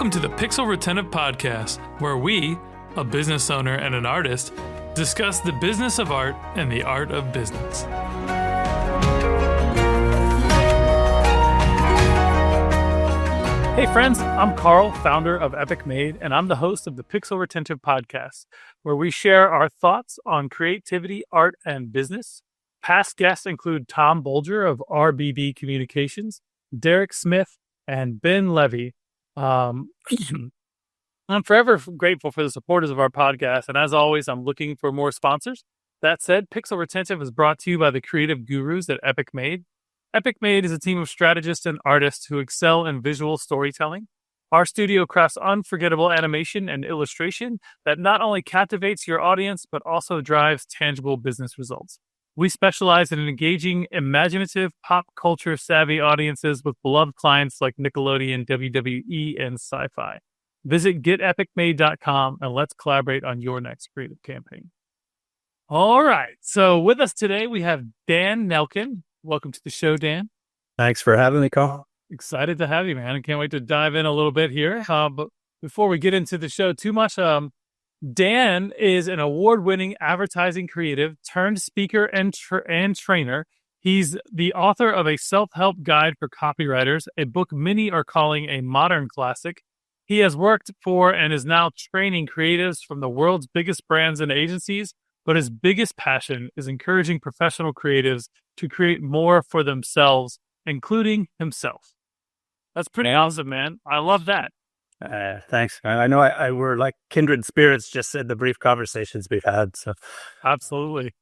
Welcome to the Pixel Retentive Podcast, where we, a business owner and an artist, discuss the business of art and the art of business. Hey friends, I'm Carl, founder of Epic Made, and I'm the host of the Pixel Retentive Podcast, where we share our thoughts on creativity, art, and business. Past guests include Tom Bolger of RBB Communications, Derek Smith, and Ben Levy. I'm forever grateful for the supporters of our podcast, and as always, I'm looking for more sponsors. That said, Pixel Retentive is brought to you by the creative gurus at Epic Made. Epic Made is a team of strategists and artists who excel in visual storytelling. Our studio crafts unforgettable animation and illustration that not only captivates your audience, but also drives tangible business results. We specialize in engaging imaginative, pop culture savvy audiences with beloved clients like Nickelodeon, WWE, and Sci-Fi. Visit getepicmade.com and let's collaborate on your next creative campaign. All right. So with us today, we have Dan Nelken. Welcome to the show, Dan. Thanks for having me, Carl. Excited to have you, man. I can't wait to dive in a little bit here. But before we get into the show too much, Dan is an award-winning advertising creative turned speaker and trainer. He's the author of a self-help guide for copywriters, a book many are calling a modern classic. He has worked for and is now training creatives from the world's biggest brands and agencies, but his biggest passion is encouraging professional creatives to create more for themselves, including himself. That's pretty awesome, man. I love that. Thanks. I know we're like kindred spirits just in the brief conversations we've had. So, absolutely.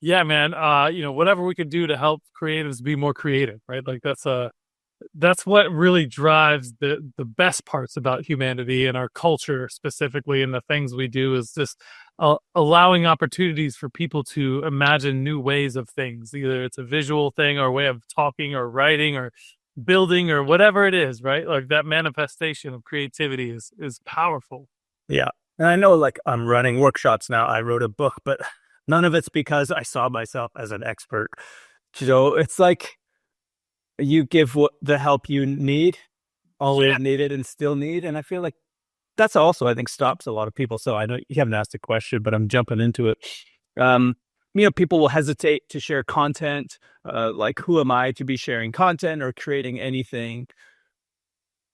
Yeah, man. Whatever we can do to help creatives be more creative, right? Like that's what really drives the best parts about humanity and our culture specifically, and the things we do is just allowing opportunities for people to imagine new ways of things. Either it's a visual thing or a way of talking or writing or building or whatever it is, right? Like that manifestation of creativity is powerful. Yeah. And I know like I'm running workshops now. I wrote a book, but none of it's because I saw myself as an expert. It's like you give the help you need, always needed and still need. And I feel like that's also, I think, stops a lot of people. So I know you haven't asked a question, but I'm jumping into it. People will hesitate to share content. Like, who am I to be sharing content or creating anything?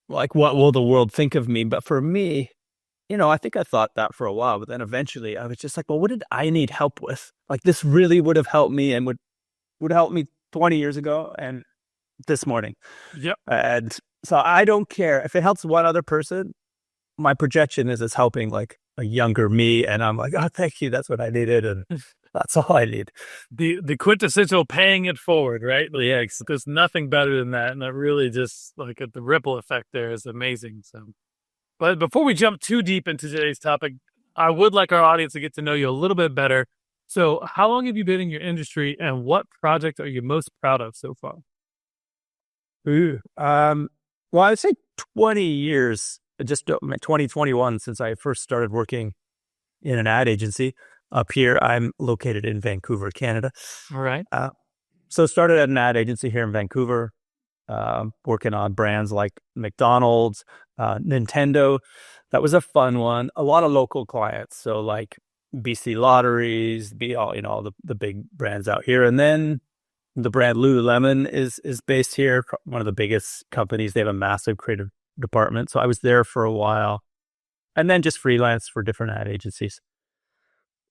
Like, what will the world think of me? But for me, I think I thought that for a while, but then eventually I was just like, well, what did I need help with? Like, this really would have helped me and would help me 20 years ago and this morning. Yep. And so I don't care if it helps one other person. My projection is it's helping like a younger me, and I'm like, oh, thank you. That's what I needed, and that's all I need. The quintessential paying it forward, right? Yeah, there's nothing better than that, and that really just like the ripple effect there is amazing. So, but before we jump too deep into today's topic, I would like our audience to get to know you a little bit better. So, how long have you been in your industry, and what project are you most proud of so far? Well, I would say 20 years. Just 2021 since I first started working in an ad agency up here. I'm located in Vancouver, Canada. All right. So started at an ad agency here in Vancouver, working on brands like McDonald's, Nintendo. That was a fun one. A lot of local clients. So like BC Lotteries, all the big brands out here. And then the brand Lululemon is based here. One of the biggest companies. They have a massive creative department. So I was there for a while and then just freelance for different ad agencies.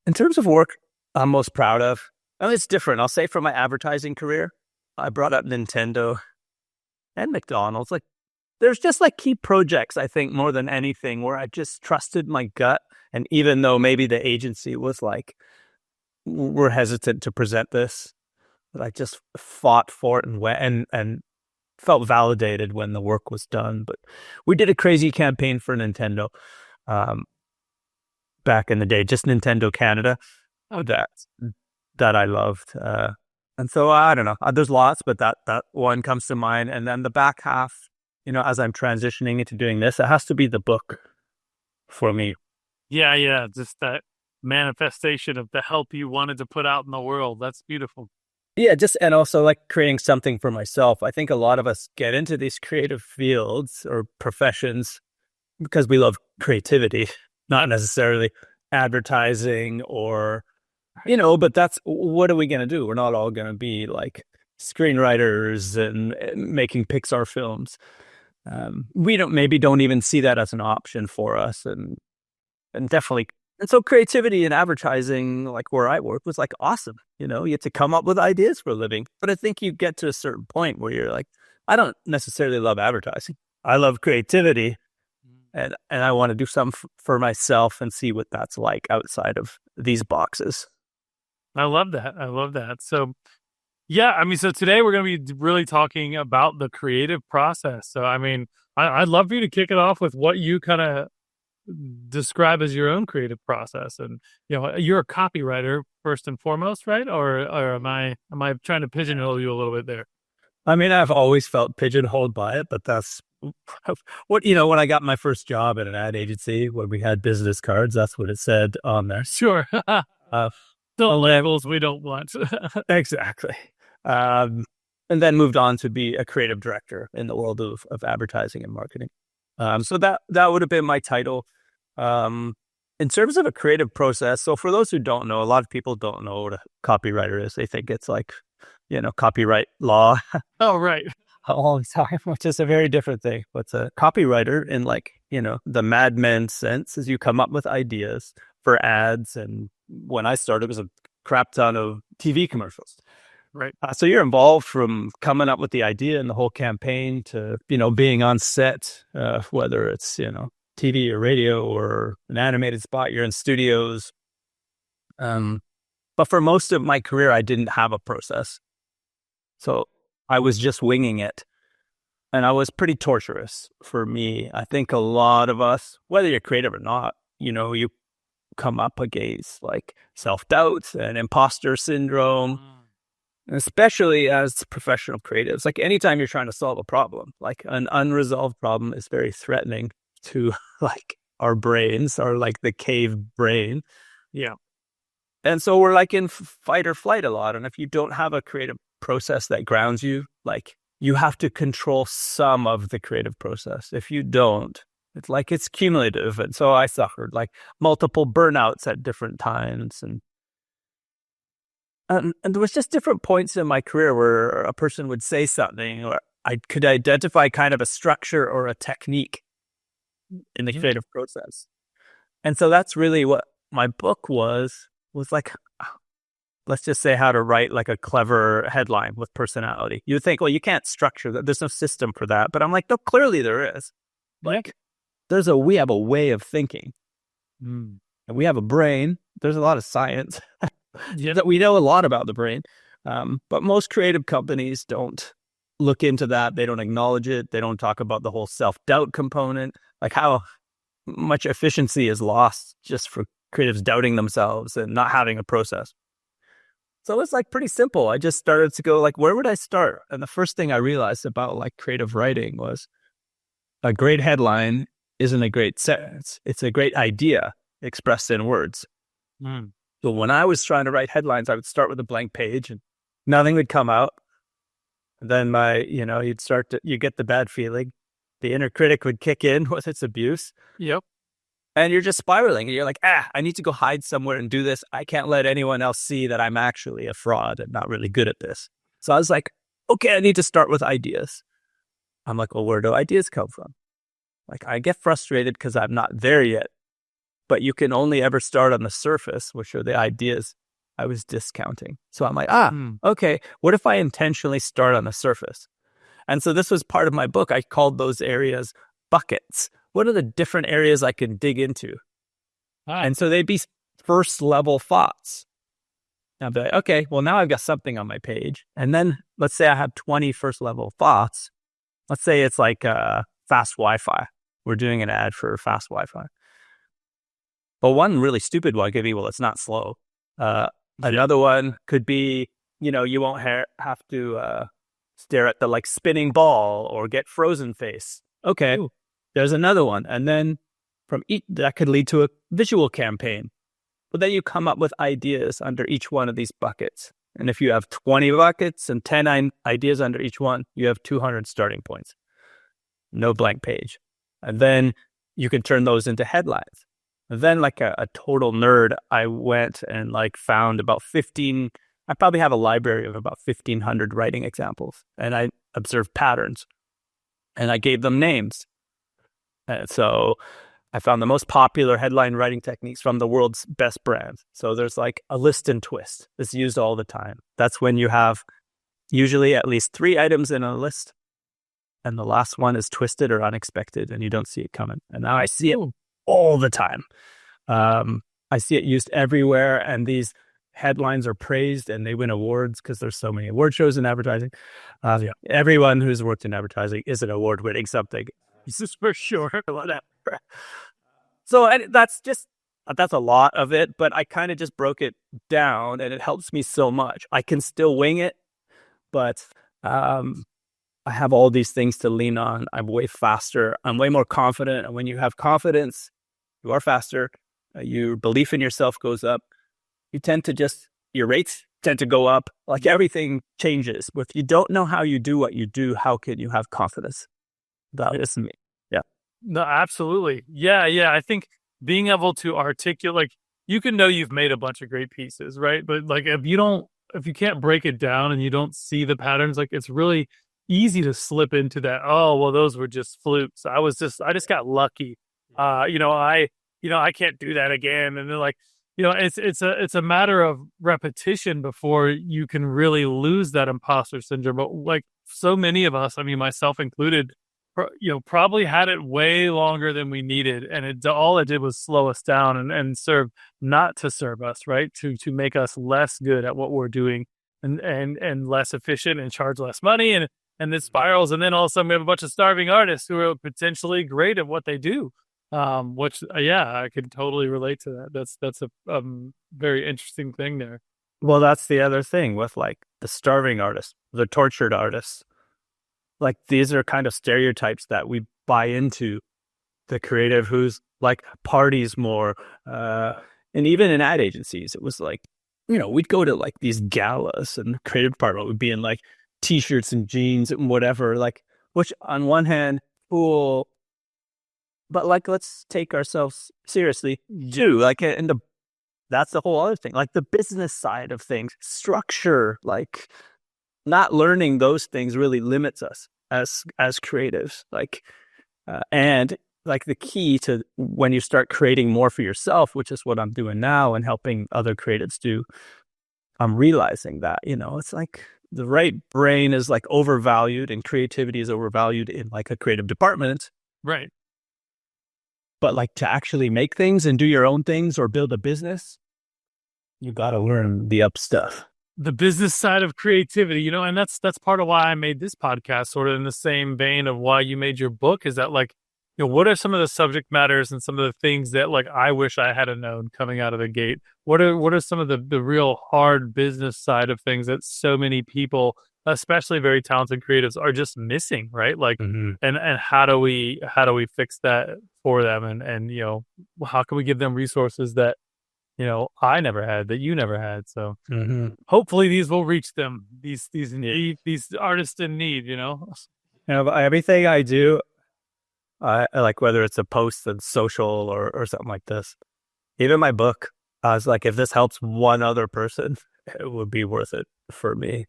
In terms of work I'm most proud of, it's different. I'll say for my advertising career, I brought up Nintendo and McDonald's. Like there's just like key projects, I think, more than anything where I just trusted my gut. And even though maybe the agency was like, we're hesitant to present this, but I just fought for it and felt validated when the work was done. But we did a crazy campaign for Nintendo back in the day, just Nintendo Canada. That I loved. And so I don't know, there's lots, but that one comes to mind. And then the back half, as I'm transitioning into doing this, it has to be the book for me. Yeah. Just that manifestation of the help you wanted to put out in the world. That's beautiful. Yeah, and also like creating something for myself. I think a lot of us get into these creative fields or professions because we love creativity, not necessarily advertising or, but that's, what are we going to do? We're not all going to be like screenwriters and making Pixar films. We don't even see that as an option for us. And definitely, and so creativity and advertising, like where I work, was like awesome. You get to come up with ideas for a living. But I think you get to a certain point where you're like, I don't necessarily love advertising. I love creativity, and I want to do something for myself and see what that's like outside of these boxes. I love that. So, yeah, I mean, so today we're going to be really talking about the creative process. So, I mean, I'd love for you to kick it off with what you kind of describe as your own creative process. And you're a copywriter first and foremost, right? Or am I trying to pigeonhole you a little bit there? I mean, I've always felt pigeonholed by it, but that's what, when I got my first job at an ad agency, when we had business cards, that's what it said on there. Sure. The labels we don't want. Exactly. And then moved on to be a creative director in the world of advertising and marketing. So that would have been my title. In terms of a creative process, so for those who don't know, a lot of people don't know what a copywriter is. They think it's like, copyright law. Oh, right. All the time, which is a very different thing. What's a copywriter in like, the Mad Men sense is you come up with ideas for ads. And when I started, it was a crap ton of TV commercials. Right. So you're involved from coming up with the idea and the whole campaign to, being on set, whether it's, TV or radio or an animated spot, you're in studios. But for most of my career, I didn't have a process. So I was just winging it. And I was pretty torturous for me. I think a lot of us, whether you're creative or not, you come up against like self-doubt and imposter syndrome, especially as professional creatives. Like anytime you're trying to solve a problem, like an unresolved problem is very threatening to like our brains, or like the cave brain. Yeah. And so we're like in fight or flight a lot. And if you don't have a creative process that grounds you, like you have to control some of the creative process. If you don't, it's cumulative. And so I suffered like multiple burnouts at different times. And there was just different points in my career where a person would say something, or I could identify kind of a structure or a technique in the creative process. And so that's really what my book was like, let's just say how to write like a clever headline with personality. You would think, well, you can't structure that. There's no system for that. But I'm like, no, clearly there is. Like, we have a way of thinking. And we have a brain. There's a lot of science that we know a lot about the brain. But most creative companies don't look into that. They don't acknowledge it. They don't talk about the whole self-doubt component, like how much efficiency is lost just for creatives doubting themselves and not having a process. So it's like pretty simple. I just started to go like, where would I start? And the first thing I realized about like creative writing was a great headline isn't a great sentence. It's a great idea expressed in words. So when I was trying to write headlines, I would start with a blank page and nothing would come out. And then you get the bad feeling. The inner critic would kick in with its abuse. Yep. And you're just spiraling. And you're like, I need to go hide somewhere and do this. I can't let anyone else see that I'm actually a fraud and not really good at this. So I was like, okay, I need to start with ideas. I'm like, well, where do ideas come from? Like, I get frustrated because I'm not there yet. But you can only ever start on the surface, which are the ideas I was discounting. So I'm like, okay, what if I intentionally start on the surface? And so this was part of my book. I called those areas buckets. What are the different areas I can dig into? And so they'd be first level thoughts. And I'd be like, okay, well, now I've got something on my page. And then let's say I have 20 first level thoughts. Let's say it's like fast Wi-Fi. We're doing an ad for fast Wi-Fi. But one really stupid one could be, well, it's not slow. Another one could be, you won't have to stare at the like spinning ball or get frozen face. Okay, there's another one. And then from each, that could lead to a visual campaign. But then you come up with ideas under each one of these buckets. And if you have 20 buckets and 10 ideas under each one, you have 200 starting points. No blank page. And then you can turn those into headlines. And then like a total nerd, I went and like found about 15, I probably have a library of about 1,500 writing examples, and I observed patterns and I gave them names. And so I found the most popular headline writing techniques from the world's best brands. So there's like a list and twist. It's used all the time. That's when you have usually at least 3 items in a list, and the last one is twisted or unexpected, and you don't see it coming. And now I see it all the time. I see it used everywhere, and these headlines are praised and they win awards because there's so many award shows in advertising. Everyone who's worked in advertising is an award winning something. This is for sure. Whatever. So that's a lot of it, but I kind of just broke it down, and it helps me so much. I can still wing it, but I have all these things to lean on. I'm way faster. I'm way more confident. And when you have confidence, you are faster. Your belief in yourself goes up. Your rates tend to go up. Like everything changes. If you don't know how you do what you do, how can you have confidence? That is me. Yeah. No, absolutely. Yeah. I think being able to articulate, like, you can know you've made a bunch of great pieces, right? But like, if you can't break it down and you don't see the patterns, like, it's really easy to slip into that. Oh, well, those were just flukes. I just got lucky. I can't do that again. And they're like, it's a matter of repetition before you can really lose that imposter syndrome. But like so many of us, I mean, myself included, probably had it way longer than we needed. And all it did was slow us down and serve, not to serve us, right? To make us less good at what we're doing and less efficient and charge less money. And this spirals. And then all of a sudden we have a bunch of starving artists who are potentially great at what they do. Which, I could totally relate to that. That's a very interesting thing there. Well, that's the other thing with like the starving artists, the tortured artists. Like these are kind of stereotypes that we buy into. The creative who's like parties more, and even in ad agencies, it was like, we'd go to like these galas, and the creative department would be in like t-shirts and jeans and whatever. Like, which on one hand, cool. But like, let's take ourselves seriously too. Like, that's the whole other thing. Like the business side of things, structure, like not learning those things really limits us as creatives. Like, and like the key to when you start creating more for yourself, which is what I'm doing now and helping other creatives do, I'm realizing that, it's like the right brain is like overvalued and creativity is overvalued in like a creative department. Right. But like to actually make things and do your own things or build a business, you got to learn the up stuff. The business side of creativity, and that's part of why I made this podcast, sort of in the same vein of why you made your book, is that like, what are some of the subject matters and some of the things that like I wish I had known coming out of the gate? What are some of the real hard business side of things that so many people, especially very talented creatives, are just missing, right? Like, and how do we fix that for them? And how can we give them resources that, I never had, that you never had? So hopefully these will reach them, these artists in need, Everything I do, I like, whether it's a post that's social or something like this, even my book, I was like, if this helps one other person, it would be worth it for me.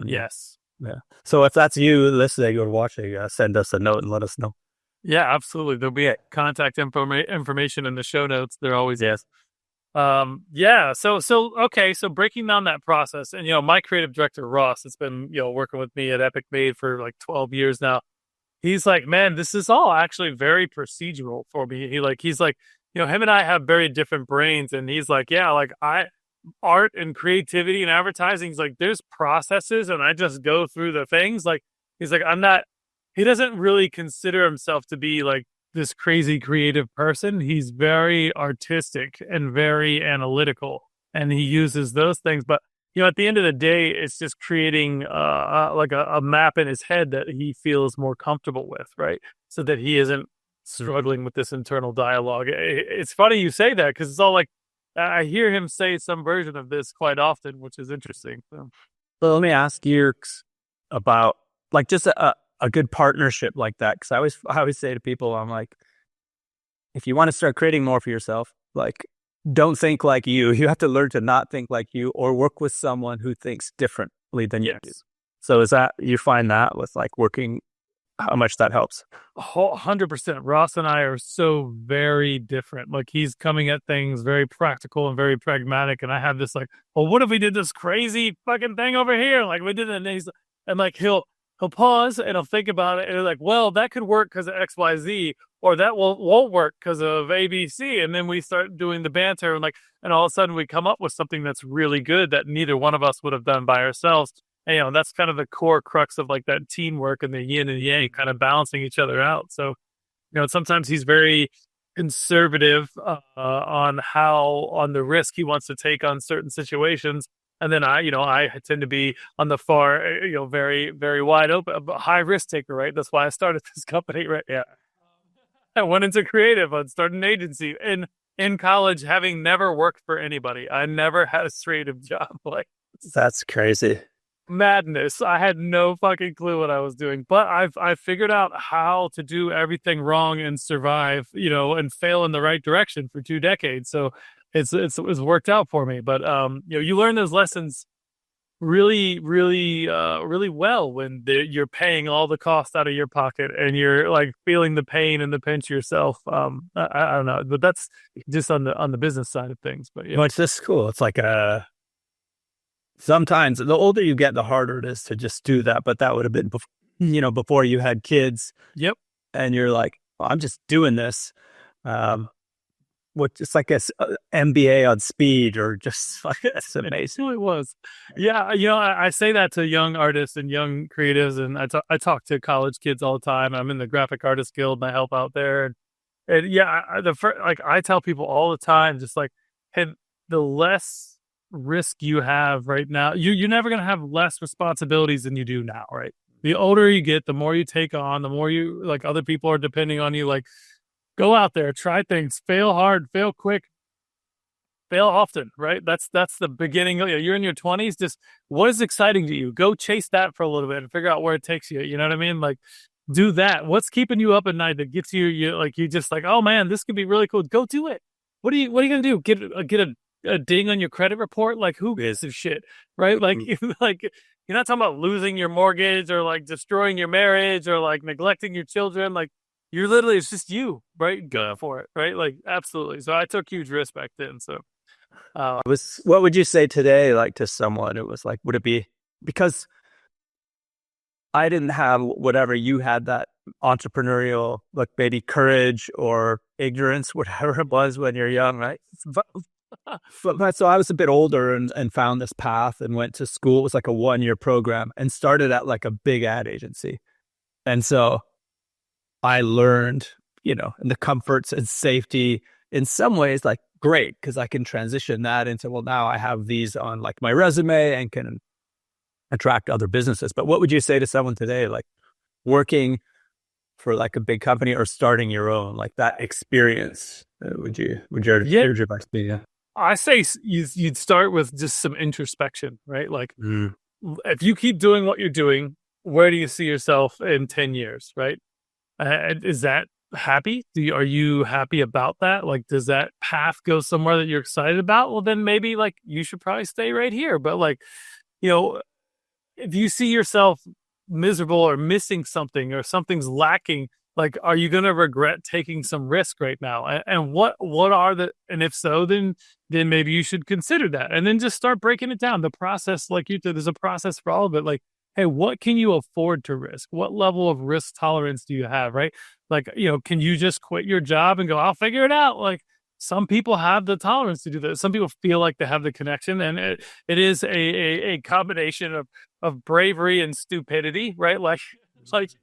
Yes. Yeah. So if that's you listening or watching, send us a note and let us know. Yeah, absolutely. There'll be contact information in the show notes. There always is. So breaking down that process, and my creative director Ross has been working with me at Epic Made for like 12 years now. He's like, man, this is all actually very procedural for me. He's like, him and I have very different brains, and he's like, yeah, like art and creativity and advertising, he's like, there's processes and I just go through the things. Like, he's like, he doesn't really consider himself to be like this crazy creative person. He's very artistic and very analytical, and he uses those things. But at the end of the day, it's just creating like a map in his head that he feels more comfortable with, right? So that he isn't struggling with this internal dialogue. It's funny you say that, because it's all like, I hear him say some version of this quite often, which is interesting. So let me ask you about like just a good partnership like that. Because I always say to people, I'm like, if you want to start creating more for yourself, like don't think like you. You have to learn to not think like you or work with someone who thinks differently than you do. Yes. So is that, you find that with like working, how much that helps? 100%. Ross and I are so very different. Like he's coming at things very practical and very pragmatic. And I have this like, well, what if we did this crazy fucking thing over here? Like we did it. And like he'll pause and he'll think about it. And he's like, well, that could work because of X, Y, Z, or that won't work because of A, B, C. And then we start doing the banter and all of a sudden we come up with something that's really good that neither one of us would have done by ourselves. And, that's kind of the core crux of like that teamwork and the yin and yang kind of balancing each other out. So, sometimes he's very conservative on the risk he wants to take on certain situations. And then I tend to be on the far, very, very wide open, high risk taker, right? That's why I started this company, right? Yeah. I went into creative. I started an agency in college, having never worked for anybody. I never had a creative job. Like, That's crazy. madness. I had no fucking clue what I was doing, but I've figured out how to do everything wrong and survive, and fail in the right direction for 2 decades. So it's worked out for me. But you learn those lessons really, really, really well when you're paying all the cost out of your pocket and you're like feeling the pain and the pinch yourself. I don't know, but that's just on the business side of things. But yeah, Well, it's just cool. It's like sometimes the older you get, the harder it is to just do that. But that would have been, before you had kids. yep. And you're like, well, I'm just doing this. It's like a MBA on speed, or just like, it's amazing. It really was. Yeah, I say that to young artists and young creatives, and I talk to college kids all the time. I'm in the Graphic Artists Guild, and I help out there. And yeah, I tell people all the time, just like, hey, the less risk you have right now, you're never gonna have less responsibilities than you do now, right? The older you get, the more you take on, the more you like other people are depending on you. Like, go out there, try things, fail hard, fail quick, fail often, right? That's the beginning. You're in your 20s. Just what is exciting to you? Go chase that for a little bit and figure out where it takes you. You know what I mean? Like, do that. What's keeping you up at night that gets you just like, oh man, this could be really cool. Go do it. What are you gonna do? Get a ding on your credit report? Like, who gives a shit, right? Like, like you're not talking about losing your mortgage or like destroying your marriage or like neglecting your children. Like, you're literally, it's just you, right? Go for it, right? Like, absolutely. So I took huge risk back then. So What would you say today, like to someone? It was like, would it be because I didn't have whatever you had, that entrepreneurial, like maybe courage or ignorance, whatever it was when you're young, right? But so I was a bit older and found this path and went to school. It was like a 1-year program and started at like a big ad agency. And so I learned, in the comforts and safety in some ways, like great, because I can transition that into, well, now I have these on like my resume and can attract other businesses. But what would you say to someone today, like working for like a big company or starting your own, like that experience? Would your advice be? Yeah. I say you'd start with just some introspection, right? Like, if you keep doing what you're doing, where do you see yourself in 10 years, right? Is that happy? Are you happy about that? Like, does that path go somewhere that you're excited about? Well, then maybe like you should probably stay right here. But like, if you see yourself miserable or missing something or something's lacking, like, are you going to regret taking some risk right now? And what are and if so, then maybe you should consider that. And then just start breaking it down. The process, like you said, there's a process for all of it. Like, hey, what can you afford to risk? What level of risk tolerance do you have, right? Like, can you just quit your job and go, I'll figure it out? Like, some people have the tolerance to do that. Some people feel like they have the connection, and it is a combination of bravery and stupidity, right? Like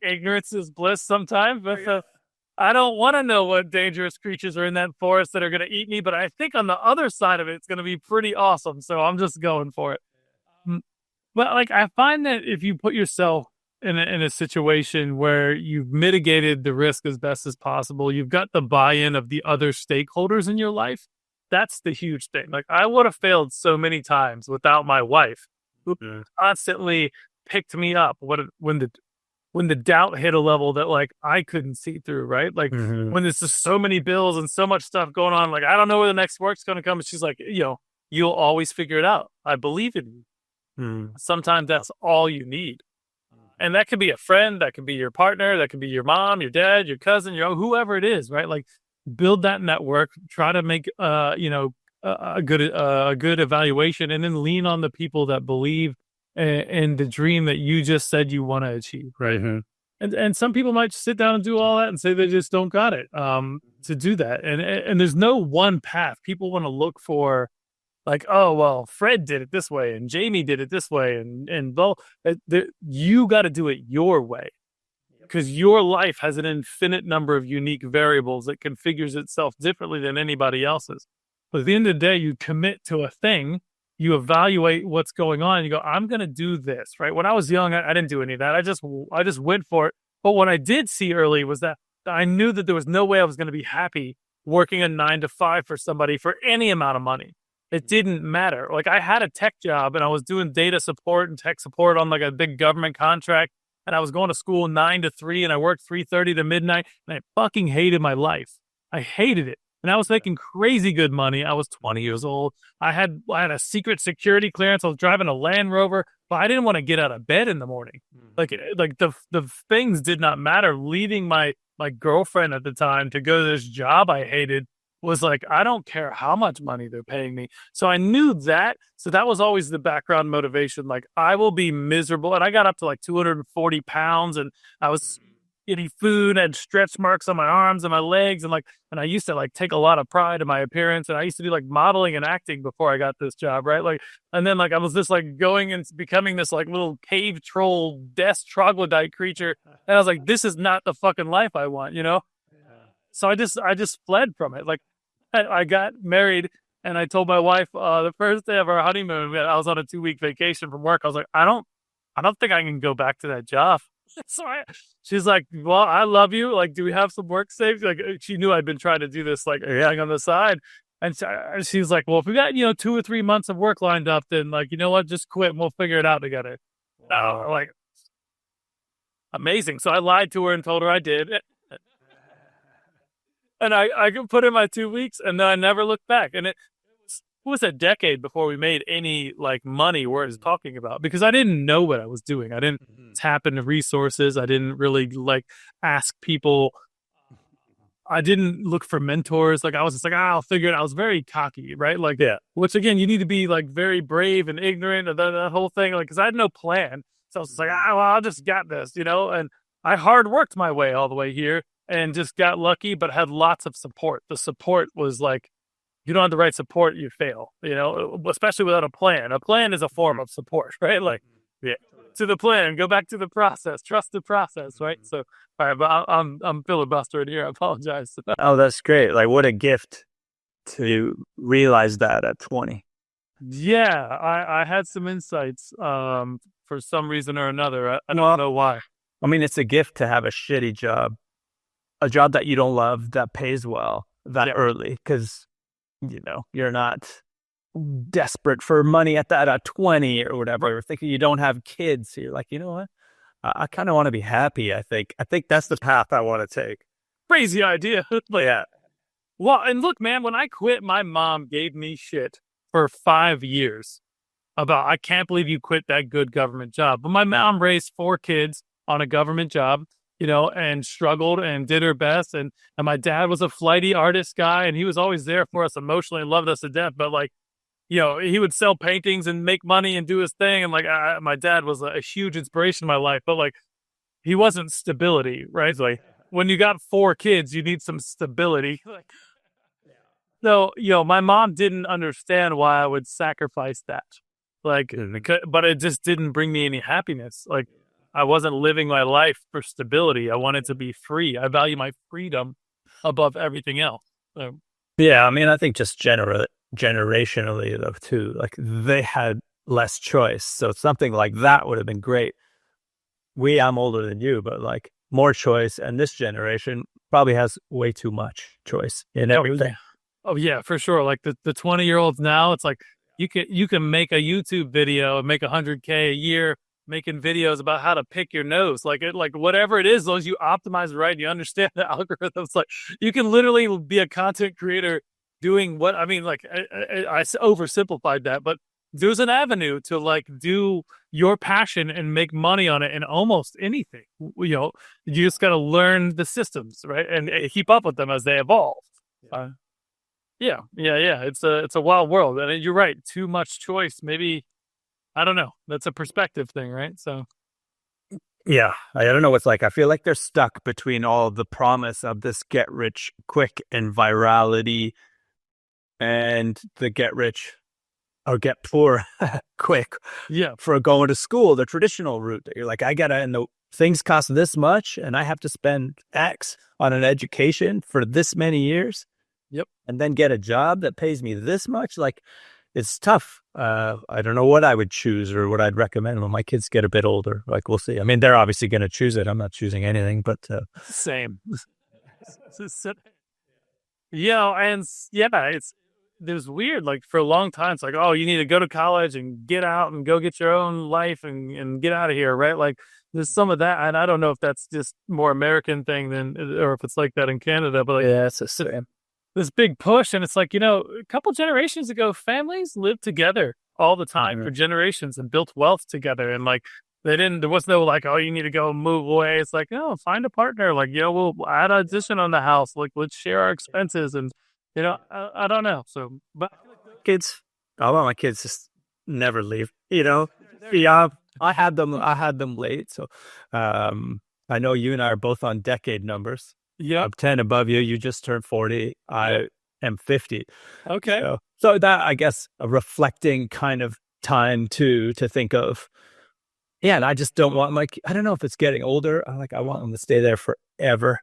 ignorance is bliss sometimes. But I don't want to know what dangerous creatures are in that forest that are going to eat me, but I think on the other side of it, it's going to be pretty awesome. So I'm just going for it. But like, I find that if you put yourself in a situation where you've mitigated the risk as best as possible, you've got the buy-in of the other stakeholders in your life, that's the huge thing. Like, I would have failed so many times without my wife, who constantly picked me up when when the doubt hit a level that like I couldn't see through, right? Like Mm-hmm. when there's just so many bills and so much stuff going on, like I don't know where the next work's going to come. And she's like, you'll always figure it out. I believe in you. Mm-hmm. Sometimes that's all you need. And that could be a friend, that could be your partner, that could be your mom, your dad, your cousin, whoever it is, right? Like build that network, try to make a good evaluation, and then lean on the people that believe in the dream that you just said you want to achieve, right? Mm-hmm. And some people might sit down and do all that and say they just don't got it to do that. And there's no one path. People want to look for like, oh, well, Fred did it this way and Jamie did it this way. And you got to do it your way because your life has an infinite number of unique variables that configures itself differently than anybody else's. But at the end of the day, you commit to a thing, you evaluate what's going on, and you go, I'm going to do this, right? When I was young, I didn't do any of that. I just went for it. But what I did see early was that I knew that there was no way I was going to be happy working a 9 to 5 for somebody for any amount of money. It didn't matter. Like I had a tech job and I was doing data support and tech support on like a big government contract. And I was going to school 9 to 3 and I worked 3:30 to midnight. And I fucking hated my life. I hated it. And I was making crazy good money. I was 20 years old. I had a secret security clearance. I was driving a Land Rover, but I didn't want to get out of bed in the morning. Like the things did not matter. Leaving my girlfriend at the time to go to this job I hated was like, I don't care how much money they're paying me. So I knew that. So that was always the background motivation. Like I will be miserable. And I got up to like 240 pounds and I was eating food, had stretch marks on my arms and my legs. And I used to like take a lot of pride in my appearance. And I used to do like modeling and acting before I got this job. Right. Like, and then like, I was just like going and becoming this like little cave troll, death troglodyte creature. And I was like, this is not the fucking life I want, So I just fled from it. Like I got married and I told my wife the first day of our honeymoon, I was on a 2-week vacation from work. I was like, I don't think I can go back to that job. So she's like, well, I love you. Like, do we have some work saved? Like she knew I'd been trying to do this like on the side. And she's like, well, if we got, 2 or 3 months of work lined up, then like, you know what, just quit and we'll figure it out together. Like amazing. So I lied to her and told her I did. And I could put in my 2 weeks and then I never looked back. And it was a decade before we made any like money worth talking about because I didn't know what I was doing. I didn't tap into resources. I didn't really like ask people. I didn't look for mentors. Like I was just like, I'll figure it out. I was very cocky, right? Like, yeah, which again, you need to be like very brave and ignorant of that whole thing. Like, cause I had no plan. So I was just like, well, I just got this, and I hard worked my way all the way here. And just got lucky, but had lots of support. The support was like, you don't have the right support, you fail, especially without a plan. A plan is a form of support, right? Like, yeah, to the plan, go back to the process, trust the process, right? So, all right, but I'm filibustering here. I apologize. Oh, that's great. Like, what a gift to realize that at 20. Yeah, I had some insights for some reason or another. I don't know why. I mean, it's a gift to have a shitty job. A job that you don't love, that pays well, that early, because, you're not desperate for money at 20 or whatever. You're thinking you don't have kids. So you're like, you know what? I kind of want to be happy, I think. I think that's the path I want to take. Crazy idea. But yeah. Well, and look, man, when I quit, my mom gave me shit for 5 years about, I can't believe you quit that good government job. But my mom raised 4 kids on a government job. And struggled and did her best. And my dad was a flighty artist guy and he was always there for us emotionally and loved us to death. But like, he would sell paintings and make money and do his thing. And like, my dad was a huge inspiration in my life, but like, he wasn't stability, right? Like when you got 4 kids, you need some stability. So, my mom didn't understand why I would sacrifice that. Like, but it just didn't bring me any happiness. Like, I wasn't living my life for stability. I wanted to be free. I value my freedom above everything else. So. Yeah, I mean, I think just generationally, though, too, like they had less choice. So something like that would have been great. I'm older than you, but like more choice. And this generation probably has way too much choice in everything. Oh, yeah, for sure. Like the 20-year-olds now, it's like you can make a YouTube video and make $100K a year making videos about how to pick your nose, like whatever it is, as long as you optimize it right and you understand the algorithms, like you can literally be a content creator doing what, I mean, like I oversimplified that, but there's an avenue to like do your passion and make money on it in almost anything. You know, you just got to learn the systems, right, and keep up with them as they evolve. Yeah. It's a wild world, and you're right. Too much choice, maybe. I don't know. That's a perspective thing, right? So, Yeah, I don't know what's like. I feel like they're stuck between all the promise of this get rich quick and virality and the get rich or get poor quick. yeah, For going to school, the traditional route that you're like, and the things cost this much and I have to spend X on an education for this many years. Yep. And then get a job that pays me this much. Like, it's tough. I don't know what I would choose or what I'd recommend when my kids get a bit older. Like, we'll see. I mean, they're obviously going to choose it. I'm not choosing anything, but same. Yeah, and yeah, it was weird. Like for a long time, it's like, oh, you need to go to college and get out and go get your own life and get out of here, right? Like there's some of that, and I don't know if that's just more American thing than, or if it's like that in Canada. But like, yeah, it's the same. This big push, and it's like, you know, a couple generations ago, families lived together all the time for generations and built wealth together, and like there was no like, oh, you need to go move away. It's like, oh, find a partner, like, you know, we'll add an addition on the house, like let's share our expenses, and you know, I don't know. So, but Kids, I want my kids to never leave, you know. Yeah, I had them late, so I know you and I are both on decade numbers. yeah, I'm 10 above you. You just turned 40. I am 50. okay, So that, I guess, a reflecting kind of time to think of. Yeah, and I just don't want I don't know if it's getting older. I want them to stay there forever.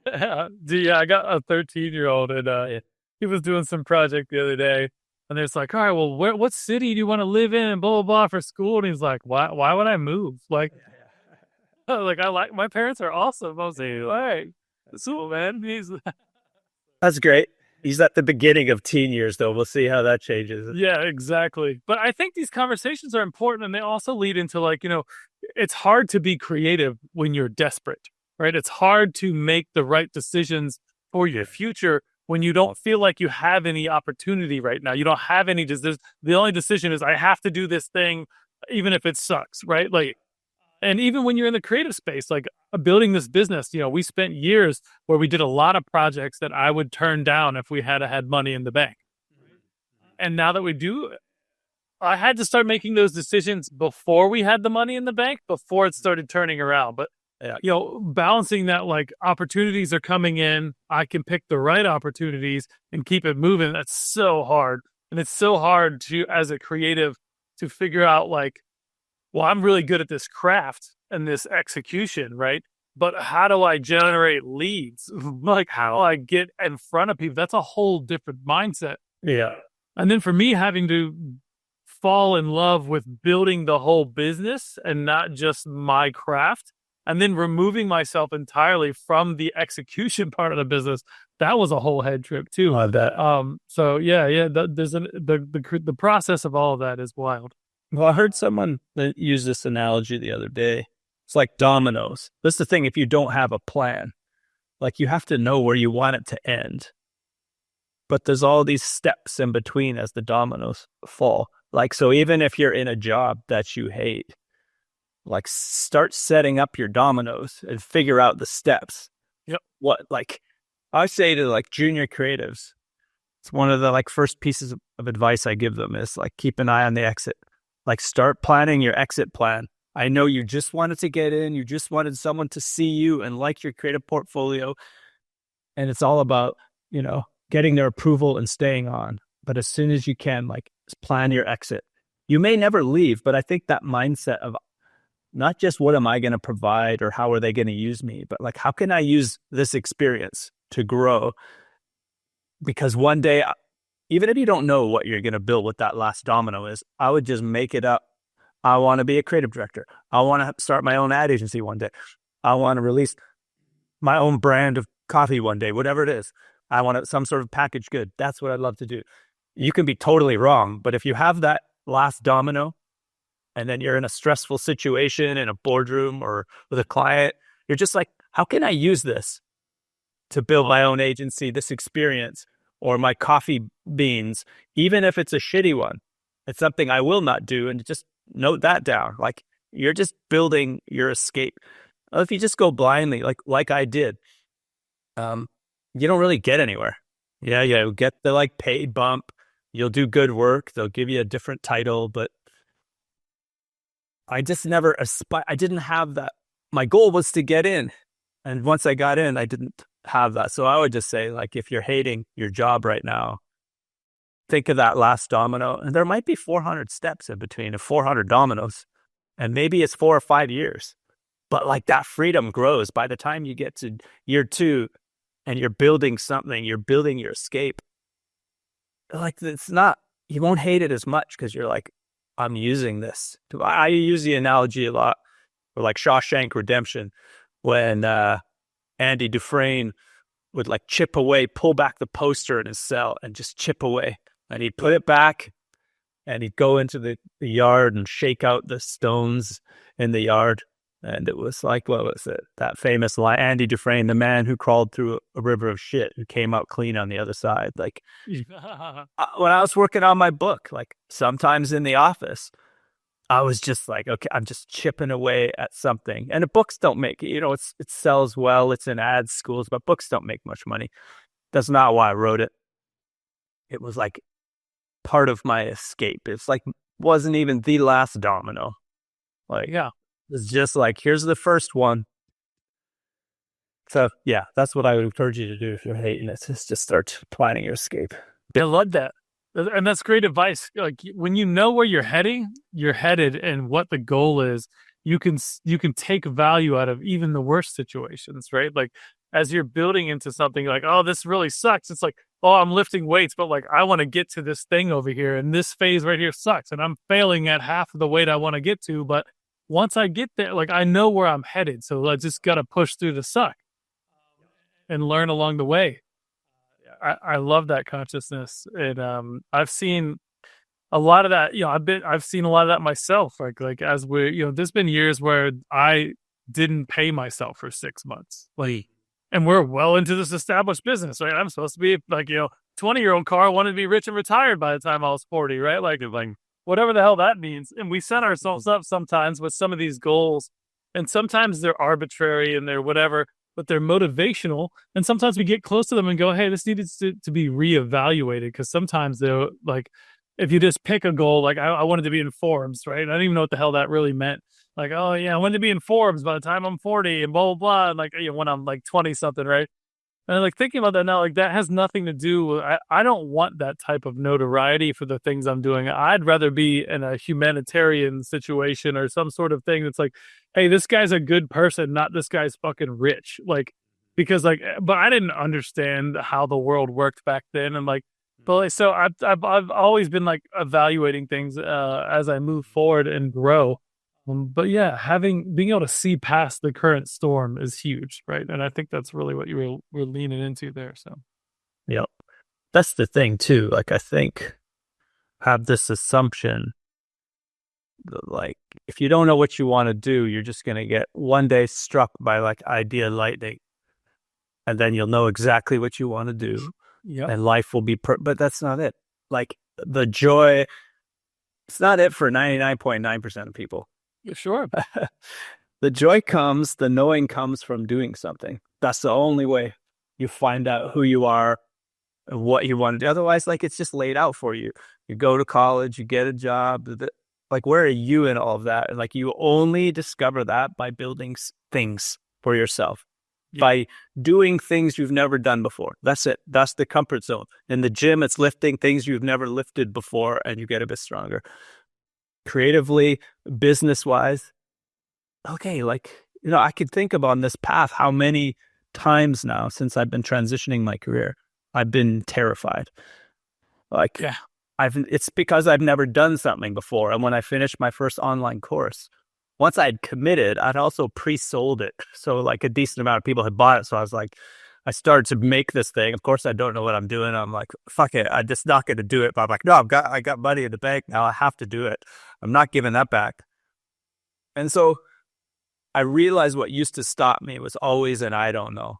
yeah. I got a 13-year-old, and he was doing some project the other day, and it's like, all right, well, what city do you want to live in, and blah blah blah for school, and he's like, why would I move? Like, my parents are awesome. I was like, all right. So, man, That's great. He's at the beginning of teen years, though. We'll see how that changes. Yeah, exactly. But I think these conversations are important, and they also lead into like, you know, it's hard to be creative when you're desperate, right? It's hard to make the right decisions for your future when you don't feel like you have any opportunity right now. You don't have any. The only decision is I have to do this thing, even if it sucks, right? Like, and even when you're in the creative space, like building this business, you know, we spent years where we did a lot of projects that I would turn down if we had money in the bank. And now that we do, I had to start making those decisions before we had the money in the bank, before it started turning around. But, you know, balancing that, like opportunities are coming in, I can pick the right opportunities and keep it moving. That's so hard. And it's so hard to, as a creative, to figure out like, well, I'm really good at this craft and this execution, right? But how do I generate leads? Like, how do I get in front of people? That's a whole different mindset. Yeah. And then for me, having to fall in love with building the whole business and not just my craft, and then removing myself entirely from the execution part of the business, that was a whole head trip too. I bet. So yeah, the process of all of that is wild. Well, I heard someone that used this analogy the other day. It's like dominoes. That's the thing. If you don't have a plan, like you have to know where you want it to end. But there's all these steps in between as the dominoes fall. Like, so even if you're in a job that you hate, like start setting up your dominoes and figure out the steps. Yep. What, like I say to like junior creatives, it's one of the like first pieces of advice I give them is like, keep an eye on the exit. Like start planning your exit plan. I know you just wanted to get in. You just wanted someone to see you and like your creative portfolio. And it's all about, you know, getting their approval and staying on. But as soon as you can, like plan your exit. You may never leave, but I think that mindset of not just what am I going to provide or how are they going to use me, but like, how can I use this experience to grow? Because one day, even if you don't know what you're going to build, what that last domino is, I would just make it up. I want to be a creative director. I want to start my own ad agency one day. I want to release my own brand of coffee one day, whatever it is. I want some sort of packaged good. That's what I'd love to do. You can be totally wrong, but if you have that last domino, and then you're in a stressful situation in a boardroom or with a client, you're just like, how can I use this to build my own agency, this experience, or my coffee beans, even if it's a shitty one? It's something I will not do, and just note that down. Like, you're just building your escape. If you just go blindly, like I did, you don't really get anywhere. Yeah, you'll get the like paid bump. You'll do good work. They'll give you a different title, but I just never I didn't have that. My goal was to get in. And once I got in, I didn't have that. So I would just say, like, if you're hating your job right now, think of that last domino. And there might be 400 steps in between of 400 dominoes. And maybe it's 4 or 5 years. But like, that freedom grows by the time you get to year 2 and you're building something, you're building your escape. Like, it's not, you won't hate it as much because you're like, I'm using this. I use the analogy a lot, or like Shawshank Redemption, when Andy Dufresne would like chip away, pull back the poster in his cell and just chip away. And he'd put it back and he'd go into the yard and shake out the stones in the yard. And it was like, what was it? That famous line, Andy Dufresne, the man who crawled through a river of shit, who came out clean on the other side. Like, when I was working on my book, like sometimes in the office, I was just like, okay, I'm just chipping away at something. And the books don't make, it sells well. It's in ad schools, but books don't make much money. That's not why I wrote it. It was like part of my escape. It's like, wasn't even the last domino. Like, yeah. It's just like, here's the first one. So yeah, that's what I would encourage you to do if you're hating it. Is just start planning your escape. I love that. And that's great advice. Like, when you know where you're headed and what the goal is, you can take value out of even the worst situations, right? Like, as you're building into something like, oh, this really sucks. It's like, oh, I'm lifting weights, but like, I want to get to this thing over here, and this phase right here sucks, and I'm failing at half of the weight I want to get to. But once I get there, like, I know where I'm headed. So I just got to push through the suck and learn along the way. I love that consciousness. And I've seen a lot of that, I've seen a lot of that myself. Like as there's been years where I didn't pay myself for 6 months. Like, and we're well into this established business, right? I'm supposed to be like, 20-year-old Carl wanted to be rich and retired by the time I was 40, right? Like whatever the hell that means. And we set ourselves up sometimes with some of these goals, and sometimes they're arbitrary and they're whatever, but they're motivational. And sometimes we get close to them and go, hey, this needed to be reevaluated. Because sometimes they're like, if you just pick a goal, like I wanted to be in Forbes, right? I didn't even know what the hell that really meant. Like, oh yeah, I wanted to be in Forbes by the time I'm 40 and blah, blah, blah. And like, when I'm like 20 something, right? And like thinking about that now, like that has nothing to do with, I don't want that type of notoriety for the things I'm doing. I'd rather be in a humanitarian situation or some sort of thing that's like, hey, this guy's a good person, not this guy's fucking rich. Like, because like, but I didn't understand how the world worked back then. And like, but like, so I've always been like evaluating things as I move forward and grow. But yeah, being able to see past the current storm is huge, right? And I think that's really what you were leaning into there. So, yeah, that's the thing too. Like, I think have this assumption that, like, if you don't know what you want to do, you're just going to get one day struck by like idea lightning, and then you'll know exactly what you want to do, and life will be. But that's not it. Like, the joy, it's not it for 99.9% of people. Sure. The joy comes, the knowing comes from doing something. That's the only way you find out who you are and what you want to do. Otherwise, like, it's just laid out for you. You go to college, you get a job. Like, where are you in all of that? And like, you only discover that by building things for yourself, by doing things you've never done before. That's it. That's the comfort zone. In the gym, it's lifting things you've never lifted before, and you get a bit stronger. Creatively, business-wise, okay, like, I could think about on this path how many times now since I've been transitioning my career, I've been terrified. Like, it's because I've never done something before. And when I finished my first online course, once I'd committed, I'd also pre-sold it. So like a decent amount of people had bought it. So I was like, I started to make this thing. Of course, I don't know what I'm doing. I'm like, fuck it. I'm just not going to do it. But I'm like, no, I got money in the bank now. I have to do it. I'm not giving that back. And so I realized what used to stop me was always an I don't know.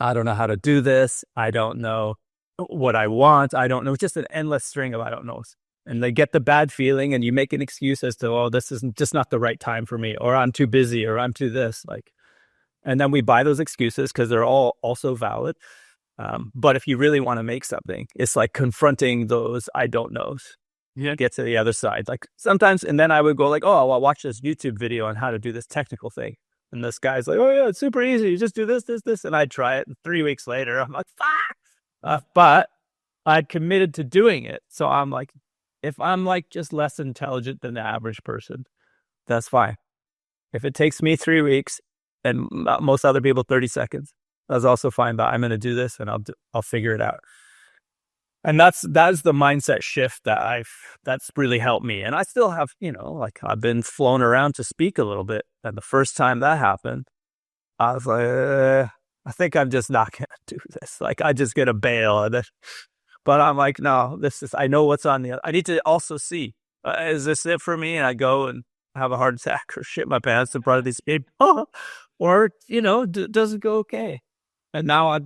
I don't know how to do this. I don't know what I want. I don't know. Just an endless string of I don't knows. And they get the bad feeling and you make an excuse as to, oh, this is just not the right time for me, or I'm too busy, or I'm too this. Like, and then we buy those excuses because they're all also valid. But if you really want to make something, it's like confronting those I don't knows. Yeah. Get to the other side. Like sometimes, and then I would go like, oh, well, I'll watch this YouTube video on how to do this technical thing. And this guy's like, oh yeah, it's super easy. You just do this, this, this. And I'd try it. And 3 weeks later, I'm like, fuck. But I'd committed to doing it. So I'm like, if I'm like just less intelligent than the average person, that's fine. If it takes me 3 weeks and most other people 30 seconds, that's also fine. But I'm going to do this and I'll figure it out. And that's the mindset shift that's really helped me. And I still have, like I've been flown around to speak a little bit. And the first time that happened, I was like, I think I'm just not going to do this. Like I just get a bail. But I'm like, no, I know what's on the other. I need to also see, is this it for me? And I go and have a heart attack or shit my pants in front of these people, or, does it go okay? And now I'm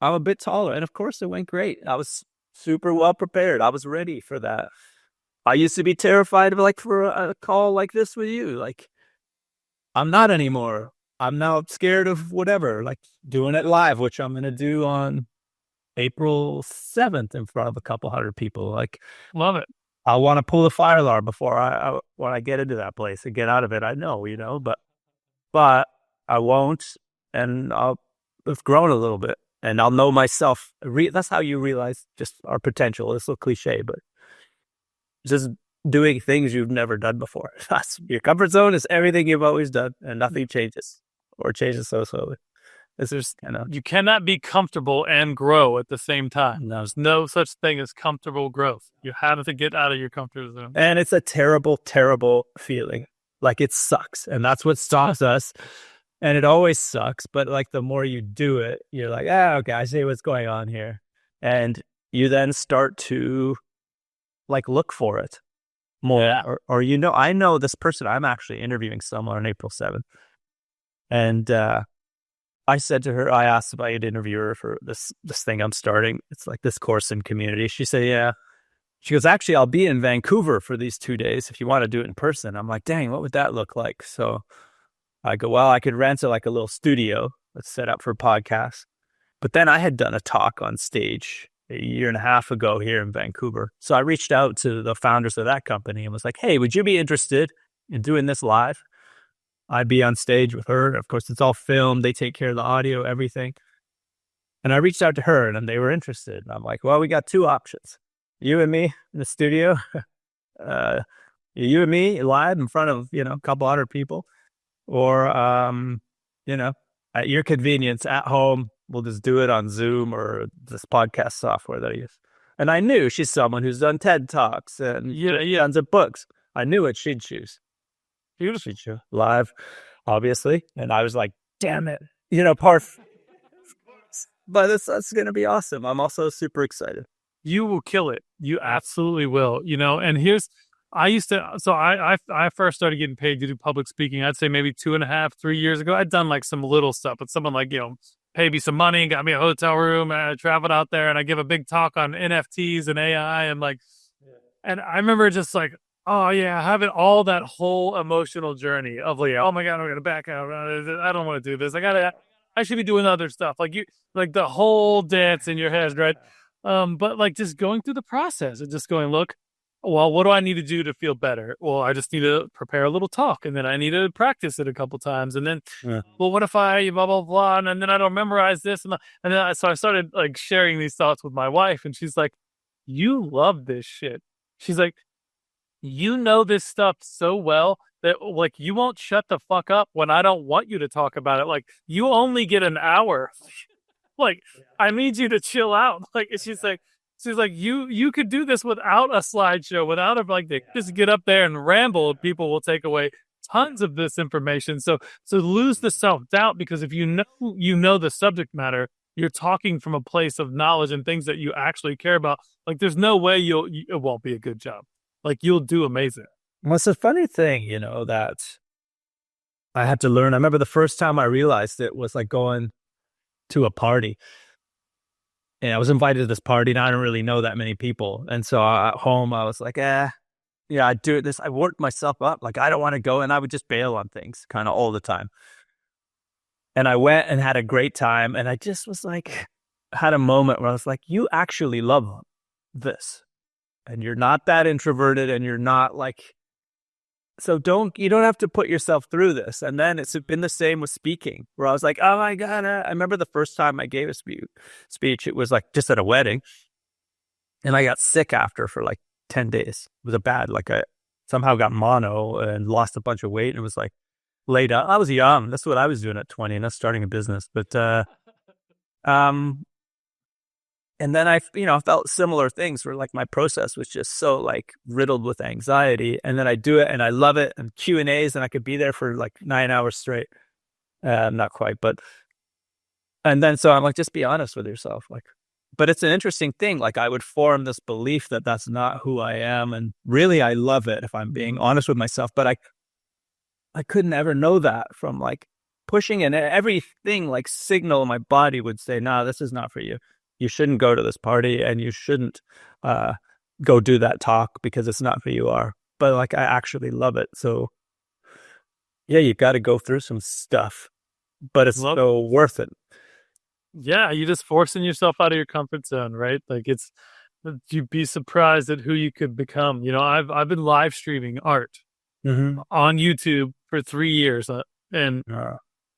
a bit taller. And of course it went great. I was super well prepared. I was ready for that. I used to be terrified of for a call like this with you. Like I'm not anymore. I'm now scared of whatever, like doing it live, which I'm going to do on April 7th in front of a couple hundred people. Like, love it. I want to pull the fire alarm before when I get into that place and get out of it. I know, but I won't. And I've grown a little bit. And I'll know myself. That's how you realize just our potential. It's a little cliche, but just doing things you've never done before. That's your comfort zone is everything you've always done, and nothing changes or changes so slowly. It's just you cannot be comfortable and grow at the same time. There's no such thing as comfortable growth. You have to get out of your comfort zone, and it's a terrible, terrible feeling. Like it sucks, and that's what stops us. And it always sucks, but like the more you do it, you're like, okay, I see what's going on here. And you then start to like look for it more. Yeah. Or I know this person, I'm actually interviewing someone on April 7th. And I said to her, I asked if I could interview her for this thing I'm starting. It's like this course in community. She said, yeah. She goes, actually, I'll be in Vancouver for these 2 days if you want to do it in person. I'm like, dang, what would that look like? So I go, well, I could rent like a little studio that's set up for podcasts. But then I had done a talk on stage a year and a half ago here in Vancouver. So I reached out to the founders of that company and was like, hey, would you be interested in doing this live? I'd be on stage with her. Of course, it's all filmed. They take care of the audio, everything. And I reached out to her and they were interested. And I'm like, well, we got 2 options. You and me in the studio. You and me live in front of, a couple hundred people. Or, at your convenience at home, we'll just do it on Zoom or this podcast software that I use. And I knew she's someone who's done TED Talks and tons of books. I knew what she'd choose. She'd choose live, obviously. And I was like, damn it. But that's going to be awesome. I'm also super excited. You will kill it. You absolutely will. And I first started getting paid to do public speaking, I'd say maybe 2.5, 3 years ago. I'd done like some little stuff, but someone like, paid me some money, got me a hotel room, and I traveled out there and I give a big talk on NFTs and AI and I remember just like, oh yeah, having all that whole emotional journey of like, oh my God, I'm going to back out. I don't want to do this. I should be doing other stuff. Like the whole dance in your head, right? But like just going through the process and just going, look, well, what do I need to do to feel better? Well, I just need to prepare a little talk, and then I need to practice it a couple times. And then, well, what if I blah, blah, blah, and then I don't memorize this? So I started like sharing these thoughts with my wife, and she's like, you love this shit. She's like, you know this stuff so well that like you won't shut the fuck up when I don't want you to talk about it. Like you only get an hour. Like I need you to chill out. Like she's like, you could do this without a slideshow, without just get up there and ramble. People will take away. tons of this information. So lose the self-doubt, because if you know the subject matter, you're talking from a place of knowledge and things that you actually care about. Like there's no way it won't be a good job. Like you'll do amazing. Well, it's a funny thing, that I had to learn. I remember the first time I realized it was like going to a party. And I was invited to this party, and I didn't really know that many people. And so at home, I was like, I do this. I worked myself up. Like, I don't want to go. And I would just bail on things kind of all the time. And I went and had a great time. And I just was like, had a moment where I was like, you actually love this. And you're not that introverted, and you're not like, so you don't have to put yourself through this. And then it's been the same with speaking, where I was like, oh my God. I remember the first time I gave a speech, it was like just at a wedding. And I got sick after for like 10 days. It was I somehow got mono and lost a bunch of weight. And it was like laid out. I was young. That's what I was doing at 20, not starting a business. But, and then I felt similar things where like my process was just so like riddled with anxiety. And then I do it and I love it, and Q&As, and I could be there for like 9 hours straight. Not quite, but, and then so I'm like, just be honest with yourself. Like, but it's an interesting thing. Like I would form this belief that that's not who I am. And really, I love it if I'm being honest with myself, but I couldn't ever know that from like pushing, and everything like signal my body would say, nah, this is not for you. You shouldn't go to this party, and you shouldn't go do that talk because it's not who you are. But like, I actually love it. So yeah, you got to go through some stuff, but it's so worth it. Yeah, you're just forcing yourself out of your comfort zone, right? Like you'd be surprised at who you could become. I've been live streaming art on YouTube for 3 years, and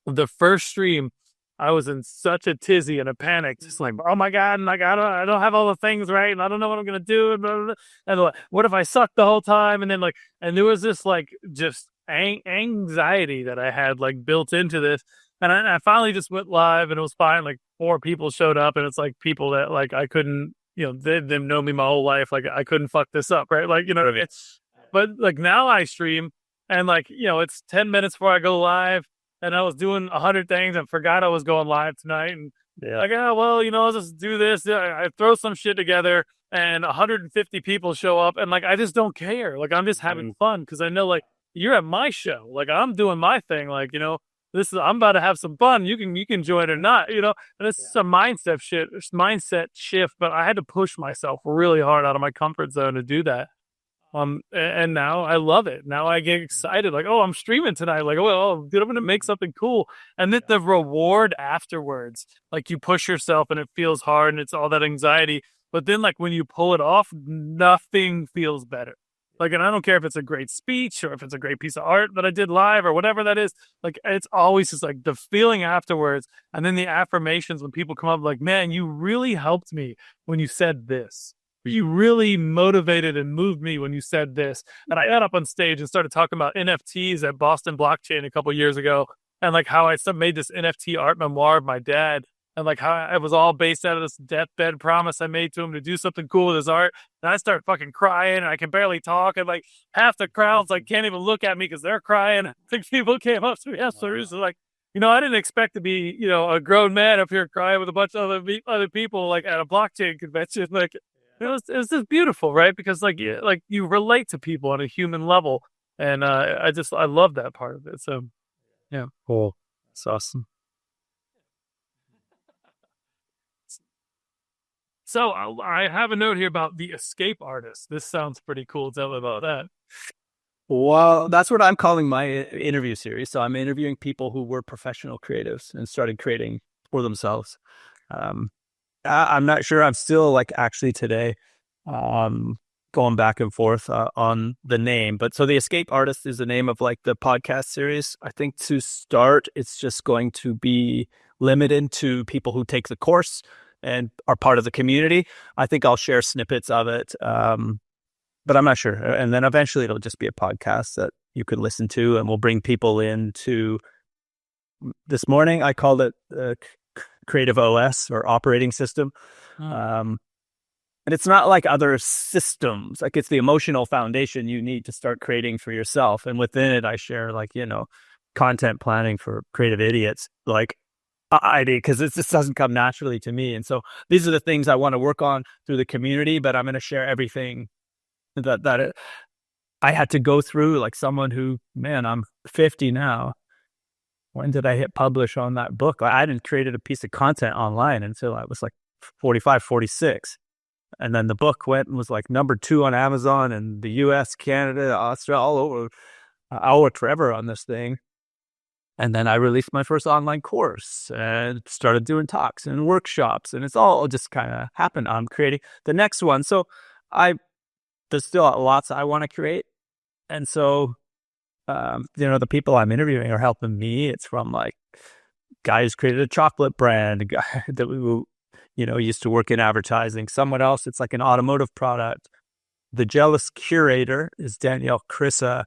the first stream, I was in such a tizzy and a panic, just like, oh my God, and I don't have all the things right, and I don't know what I'm gonna do, and like, what if I suck the whole time? And then and there was this like just anxiety that I had like built into this, and I finally just went live, and it was fine. Like 4 people showed up, and it's like people that like I couldn't, they've known me my whole life, like I couldn't fuck this up, right? Like what I mean? But like now I stream, and like it's 10 minutes before I go live. And I was doing 100 things and forgot I was going live tonight. And like, I'll just do this. I throw some shit together, and 150 people show up, and like, I just don't care. Like, I'm just having fun, because I know like you're at my show. Like, I'm doing my thing. Like, I'm about to have some fun. You can join or not. And it's a mindset shift. But I had to push myself really hard out of my comfort zone to do that. And now I love it. Now I get excited, like, oh, I'm streaming tonight. Like, dude, I'm going to make something cool. And then the reward afterwards, like you push yourself and it feels hard and it's all that anxiety. But then like when you pull it off, nothing feels better. Like, and I don't care if it's a great speech or if it's a great piece of art that I did live or whatever that is. Like, it's always just like the feeling afterwards. And then the affirmations when people come up like, man, you really helped me when you said this. You really motivated and moved me when you said this. And I got up on stage and started talking about NFTs at Boston Blockchain a couple of years ago, and like how I made this NFT art memoir of my dad, and like how it was all based out of this deathbed promise I made to him to do something cool with his art. And I started fucking crying, and I can barely talk, and like half the crowds like can't even look at me because they're crying. I think people came up to me afterwards, like, I didn't expect to be, a grown man up here crying with a bunch of other people like at a blockchain convention, like. It was just beautiful, right? Because like you relate to people on a human level, and I love that part of it. So, yeah, cool, it's awesome. So I have a note here about the escape artist. This sounds pretty cool. Tell me about that. Well, that's what I'm calling my interview series. So I'm interviewing people who were professional creatives and started creating for themselves. I'm not sure. I'm still like actually today going back and forth on the name. But so the Escape Artist is the name of like the podcast series. I think to start, it's just going to be limited to people who take the course and are part of the community. I think I'll share snippets of it, but I'm not sure. And then eventually it'll just be a podcast that you could listen to, and we'll bring people into. This morning I called it Creative OS or operating system. And it's not like other systems. Like it's the emotional foundation you need to start creating for yourself. And within it, I share like, content planning for creative idiots. Like I do, because it just doesn't come naturally to me. And so these are the things I want to work on through the community, but I'm going to share everything that I had to go through, like someone who, man, I'm 50 now. When did I hit publish on that book? I hadn't created a piece of content online until I was like 45, 46. And then the book went and was like number 2 on Amazon in the US, Canada, Australia, all over. I worked forever on this thing. And then I released my first online course and started doing talks and workshops. And it's all just kind of happened. I'm creating the next one. So there's still lots I want to create. And so, the people I'm interviewing are helping me. It's from like guys created a chocolate brand, a guy that used to work in advertising. Someone else, it's like an automotive product. The Jealous Curator is Danielle Chrissa.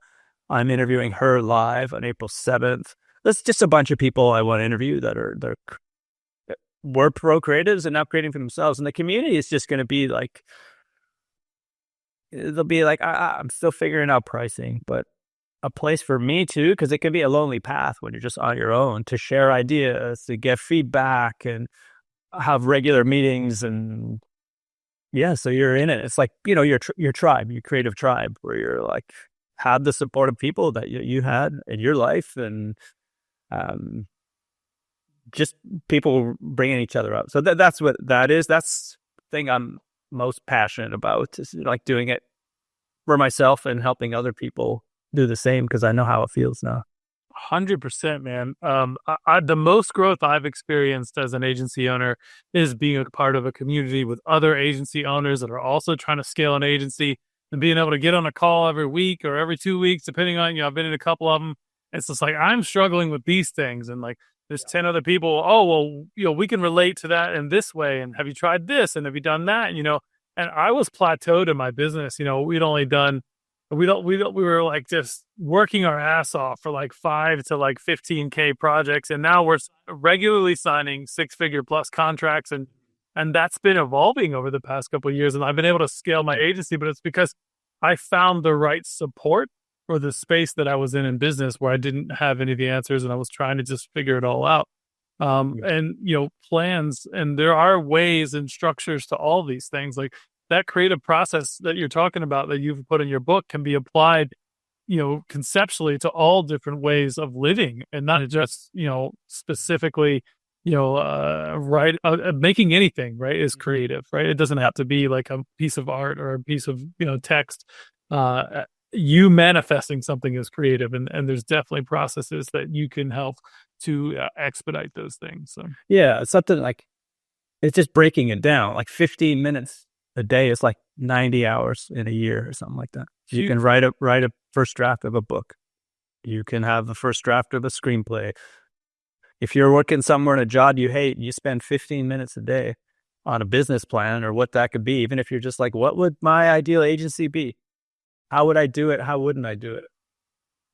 I'm interviewing her live on April 7th. There's just a bunch of people I want to interview that were pro creatives and now creating for themselves. And the community is just going to be like, they'll be like, I'm still figuring out pricing, but a place for me too, because it can be a lonely path when you're just on your own to share ideas, to get feedback and have regular meetings. And yeah, so you're in it. It's like, your tribe, your creative tribe, where you're like, have the support of people that you had in your life, and just people bringing each other up. So that's what that is. That's the thing I'm most passionate about, is like doing it for myself and helping other people do the same, because I know how it feels now. 100%, man. The most growth I've experienced as an agency owner is being a part of a community with other agency owners that are also trying to scale an agency, and being able to get on a call every week or every 2 weeks, depending on, I've been in a couple of them. It's just like, I'm struggling with these things. And like, there's 10 other people. Oh, well, we can relate to that in this way. And have you tried this? And have you done that? And I was plateaued in my business. We'd only done, we were like just working our ass off for like 5 to like 15K projects. And now we're regularly signing 6-figure plus contracts. And that's been evolving over the past couple of years. And I've been able to scale my agency, but it's because I found the right support for the space that I was in business, where I didn't have any of the answers and I was trying to just figure it all out. And, plans, and there are ways and structures to all these things. Like that creative process that you're talking about that you've put in your book can be applied, conceptually to all different ways of living, and not just, specifically, making anything, right, is creative, right? It doesn't have to be like a piece of art or a piece of, text. You manifesting something is creative, and there's definitely processes that you can help to expedite those things. So yeah, it's something like, it's just breaking it down. Like 15 minutes a day is like 90 hours in a year or something like that. You can write a first draft of a book. You can have the first draft of a screenplay. If you're working somewhere in a job you hate, and you spend 15 minutes a day on a business plan, or what that could be, even if you're just like, what would my ideal agency be? How would I do it? How wouldn't I do it?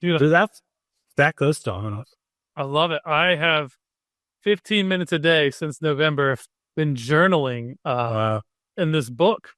Dude, so that goes dominoes. I love it. I have 15 minutes a day since November been journaling in this book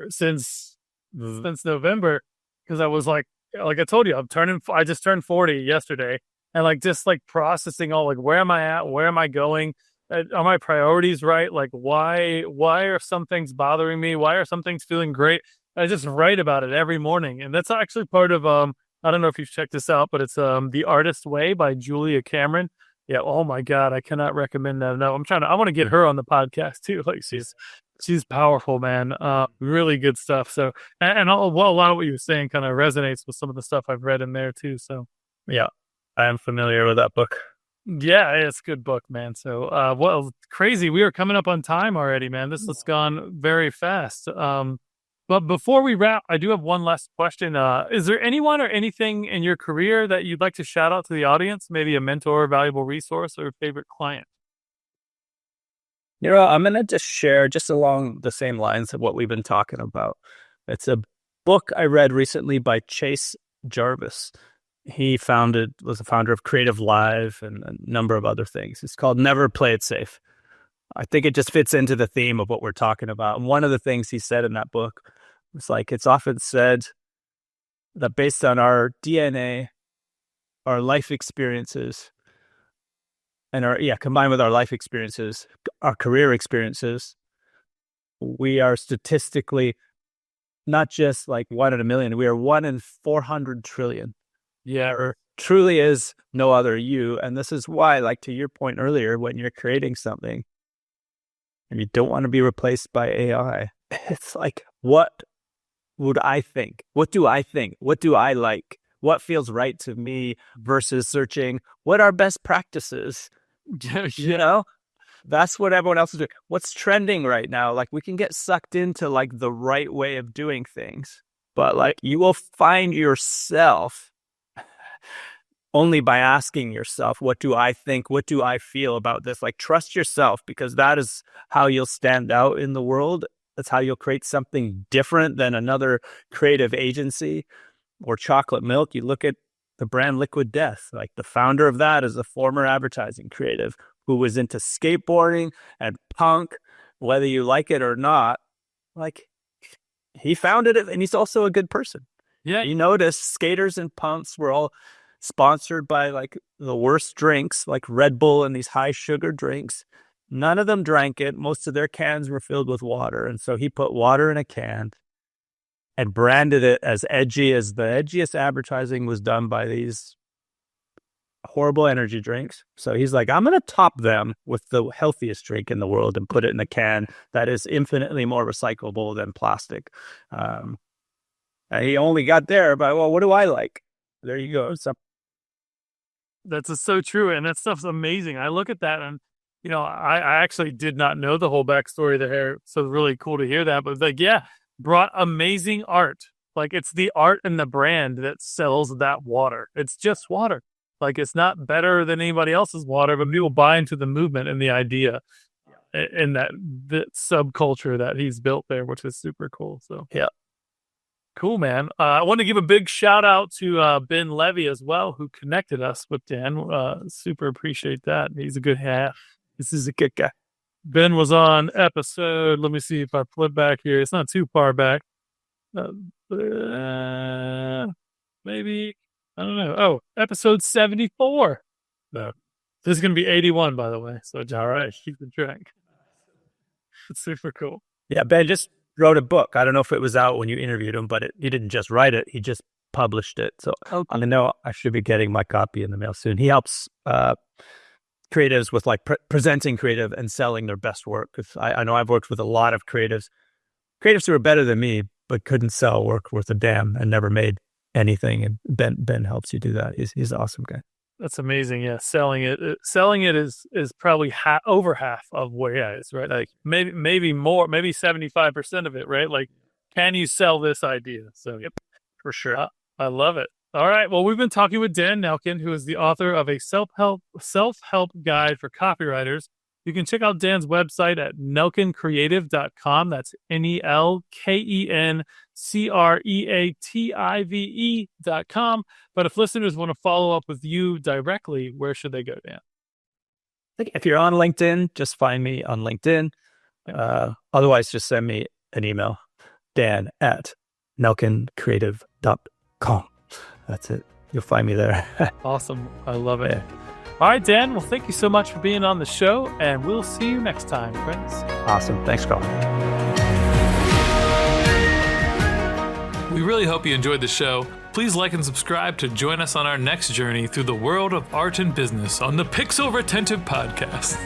since November, because I was like I told you, I just turned 40 yesterday, and like just like processing all, like, where am I at? Where am I going? Are my priorities right? Like, why are some things bothering me? Why are some things feeling great? I just write about it every morning. And that's actually part of, I don't know if you've checked this out, but it's The Artist's Way by Julia Cameron. Yeah. Oh my God. I cannot recommend that. No, I want to get her on the podcast too. Like she's powerful, man. Really good stuff. So, and a lot of what you were saying kind of resonates with some of the stuff I've read in there too. So yeah, I am familiar with that book. Yeah, it's a good book, man. So, crazy. We are coming up on time already, man. This has gone very fast. But before we wrap, I do have one last question. Is there anyone or anything in your career that you'd like to shout out to the audience? Maybe a mentor, valuable resource, or favorite client? I'm going to just share just along the same lines of what we've been talking about. It's a book I read recently by Chase Jarvis. He was the founder of Creative Live and a number of other things. It's called Never Play It Safe. I think it just fits into the theme of what we're talking about. And one of the things he said in that book was like, it's often said that based on our DNA, our life experiences, and combined with our life experiences, our career experiences, we are statistically not just like 1 in a million, we are 1 in 400 trillion. Yeah. There truly is no other you. And this is why, like to your point earlier, when you're creating something and you don't want to be replaced by AI, it's like, what would I think? What do I think? What do I like? What feels right to me versus searching what are best practices? You know, that's what everyone else is doing. What's trending right now? Like we can get sucked into like the right way of doing things, but like you will find yourself only by asking yourself, what do I think? What do I feel about this? Like trust yourself, because that is how you'll stand out in the world. That's how you'll create something different than another creative agency or chocolate milk. You look at the brand Liquid Death, like the founder of that is a former advertising creative who was into skateboarding and punk, whether you like it or not. Like he founded it, and he's also a good person. Yeah. You notice skaters and punks were all sponsored by like the worst drinks, like Red Bull and these high sugar drinks. None of them drank it. Most of their cans were filled with water. And so he put water in a can and branded it as edgy as the edgiest advertising was done by these horrible energy drinks. So he's like, I'm going to top them with the healthiest drink in the world and put it in a can that is infinitely more recyclable than plastic. And he only got there by, well, what do I like? There you go. That's so true. And that stuff's amazing. I look at that and, you know, I actually did not know the whole backstory there. So it's really cool to hear that. But like, yeah, brought amazing art. Like it's the art and the brand that sells that water. It's just water. Like it's not better than anybody else's water, but people buy into the movement and the idea in that subculture that he's built there, which is super cool. So yeah. Cool, man. I want to give a big shout out to Ben Levy as well, who connected us with Dan. Super appreciate that. He's a good half. This is a good guy. Ben was on episode, let me see if I flip back here. It's not too far back. Maybe, I don't know. Oh, episode 74. No, this is going to be 81, by the way. So, all right, keep the track. It's super cool. Yeah, Ben just wrote a book. I don't know if it was out when you interviewed him, but he didn't just write it. He just published it. So I know I should be getting my copy in the mail soon. He helps creatives with like presenting creative and selling their best work. Because I know I've worked with a lot of creatives who are better than me, but couldn't sell work worth a damn and never made anything. And Ben helps you do that. He's an awesome guy. That's amazing. Yeah. Selling it is probably over half of where it is, right? Like maybe more, maybe 75% of it, right? Like, can you sell this idea? So yep, for sure. I love it. All right. Well, we've been talking with Dan Nelken, who is the author of a self-help guide for copywriters. You can check out Dan's website at nelkencreative.com. That's NELKENCREATIVE.com. But if listeners want to follow up with you directly, where should they go, Dan? If you're on LinkedIn, just find me on LinkedIn. Otherwise, just send me an email, dan@nelkencreative.com. That's it. You'll find me there. Awesome. I love it. All right, Dan. Well, thank you so much for being on the show, and we'll see you next time, friends. Awesome. Thanks, Carl. We really hope you enjoyed the show. Please like and subscribe to join us on our next journey through the world of art and business on the Pixel Retentive Podcast.